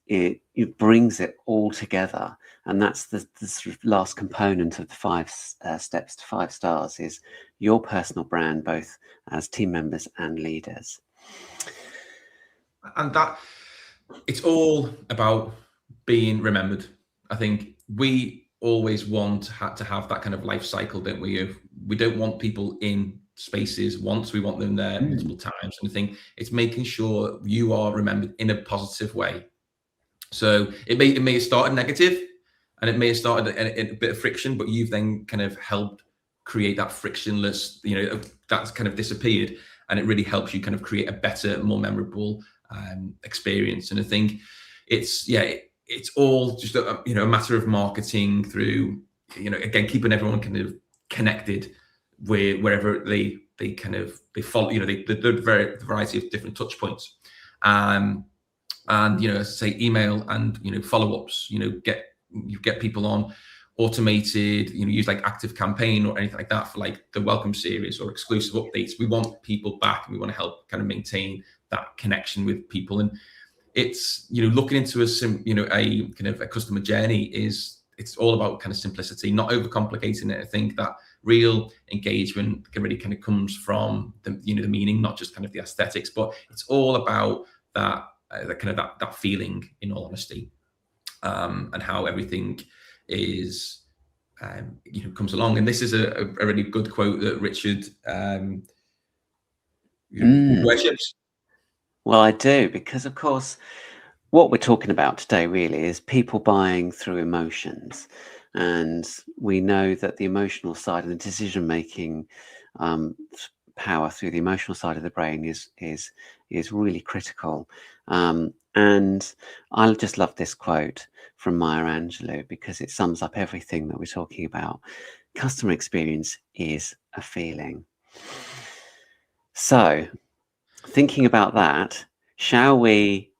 It brings it all together. And that's the sort of last component of the 5 steps to 5 stars, is your personal brand, both as team members and leaders. And that it's all about being remembered. I think we always want to have that kind of life cycle, don't we? We don't want people in spaces once, we want them there multiple times. And I think it's making sure you are remembered in a positive way. So it may have started negative and it may have started a bit of friction, but you've then kind of helped create that frictionless, that's kind of disappeared, and it really helps you kind of create a better, more memorable experience. And I think it's all just a matter of marketing through, again, keeping everyone kind of connected wherever they follow, the variety of different touch points. And as I say, email and follow-ups, get people on automated, use like Active Campaign or anything like that for like the welcome series or exclusive updates. We want people back and we want to help kind of maintain that connection with people. And it's, looking into a kind of a customer journey it's all about kind of simplicity, not overcomplicating it. I think that real engagement really kind of comes from the meaning, not just kind of the aesthetics, but it's all about that that feeling, in all honesty, and how everything is comes along. And this is a really good quote that Richard worships? Well, I do, because of course, what we're talking about today really is people buying through emotions. And we know that the emotional side and the decision making power through the emotional side of the brain is really critical. And I just love this quote from Maya Angelou because it sums up everything that we're talking about. Customer experience is a feeling. So, thinking about that, shall we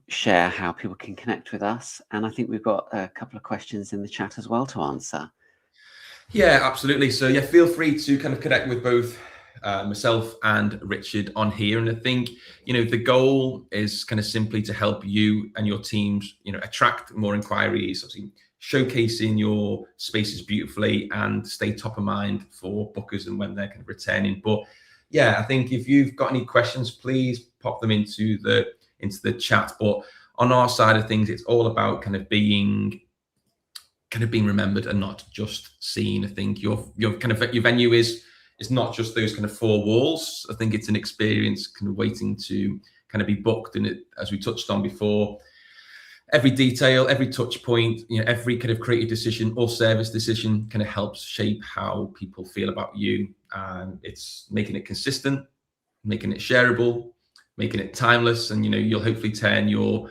share how people can connect with us? And I think we've got a couple of questions in the chat as well to answer. Yeah, absolutely. So yeah, feel free to kind of connect with both myself and Richard on here. And I think, the goal is kind of simply to help you and your teams, attract more inquiries, obviously showcasing your spaces beautifully and stay top of mind for bookers and when they're kind of returning. But yeah, I think if you've got any questions, please pop them into the chat. But on our side of things, it's all about kind of being remembered and not just seen. I think your venue is not just those kind of four walls. I think it's an experience kind of waiting to kind of be booked. And it, as we touched on before, every detail, every touch point, every kind of creative decision or service decision kind of helps shape how people feel about you. And it's making it consistent, making it shareable, making it timeless, and you'll hopefully turn your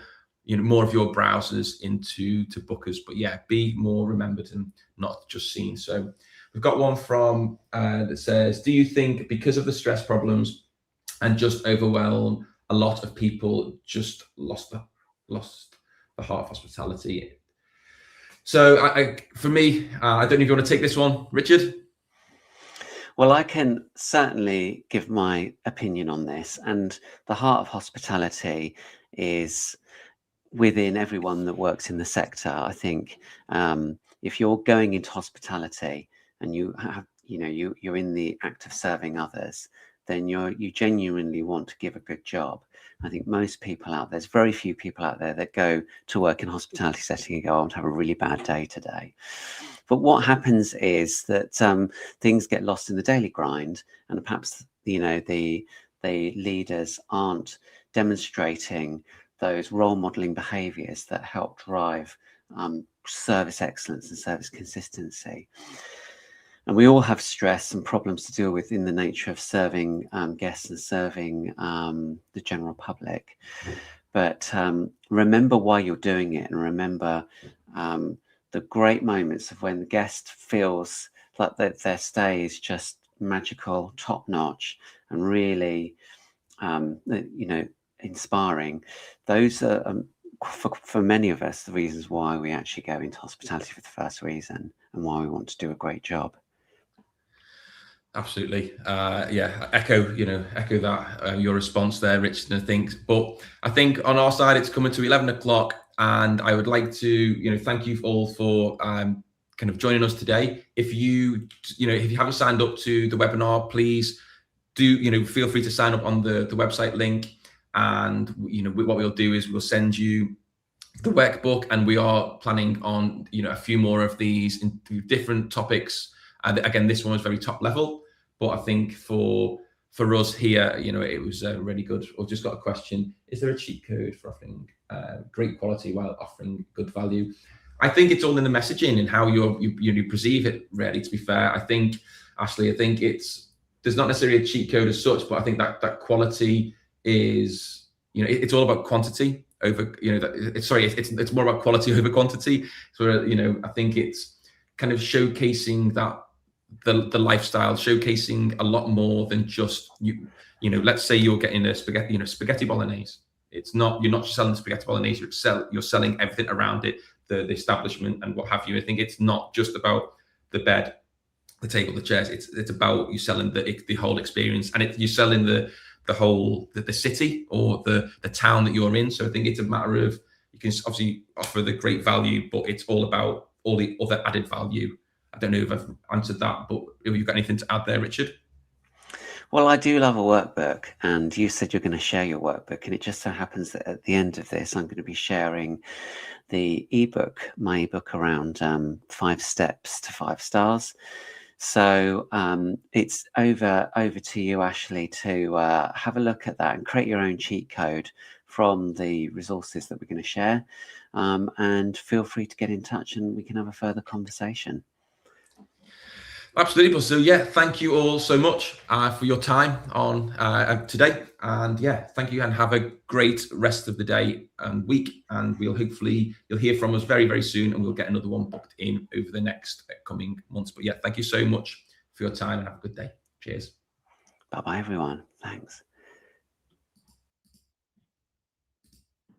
more of your browsers into bookers. But yeah, be more remembered and not just seen. So we've got one from that says, do you think because of the stress problems and just overwhelm, a lot of people just lost the heart of hospitality? So for me, I don't know if you want to take this one, Richard. Well, I can certainly give my opinion on this. And the heart of hospitality is within everyone that works in the sector. I think if you're going into hospitality and you have, you're in the act of serving others, then you genuinely want to give a good job. I think most people there's very few people out there that go to work in a hospitality setting and go, I want to have a really bad day today. But what happens is that things get lost in the daily grind, and perhaps the leaders aren't demonstrating those role modeling behaviors that help drive service excellence and service consistency. And we all have stress and problems to deal with in the nature of serving guests and serving the general public. But remember why you're doing it, and remember the great moments of when the guest feels like that their stay is just magical, top notch, and really, inspiring. Those are, for many of us, the reasons why we actually go into hospitality for the first reason, and why we want to do a great job. Absolutely. Echo that, your response there, Richard, I think. But I think on our side, it's coming to 11 o'clock, and I would like to, thank you all for kind of joining us today. If you haven't signed up to the webinar, please do, feel free to sign up on the website link. And, what we'll do is we'll send you the workbook, and we are planning on, a few more of these in different topics. Again, this one was very top level, but I think for us here, it was really good. I've just got a question. Is there a cheat code for offering great quality while offering good value? I think it's all in the messaging and how you perceive it, really, to be fair. I think, Ashley, there's not necessarily a cheat code as such, but I think that quality is, it's all about quantity over, it's more about quality over quantity. So, I think it's kind of showcasing that the lifestyle, showcasing a lot more than just let's say you're getting a spaghetti bolognese. You're not just selling the spaghetti bolognese, you're selling everything around it, the establishment and what have you. I think it's not just about the bed, the table, the chairs. It's about you selling the whole experience, and you're selling the whole the city or the town that you're in. So I think it's a matter of, you can obviously offer the great value, but it's all about all the other added value. I don't know if I've answered that, but have you got anything to add there, Richard? Well, I do love a workbook, and you said you're going to share your workbook, and it just so happens that at the end of this, I'm going to be sharing the ebook, my ebook around 5 steps to 5 stars. So it's over to you, Ashley, to have a look at that and create your own cheat code from the resources that we're going to share. And feel free to get in touch and we can have a further conversation. Absolutely. So yeah, thank you all so much for your time on today. And yeah, thank you and have a great rest of the day and week. And you'll hear from us very, very soon, and we'll get another one booked in over the next coming months. But yeah, thank you so much for your time and have a good day. Cheers. Bye-bye, everyone. Thanks.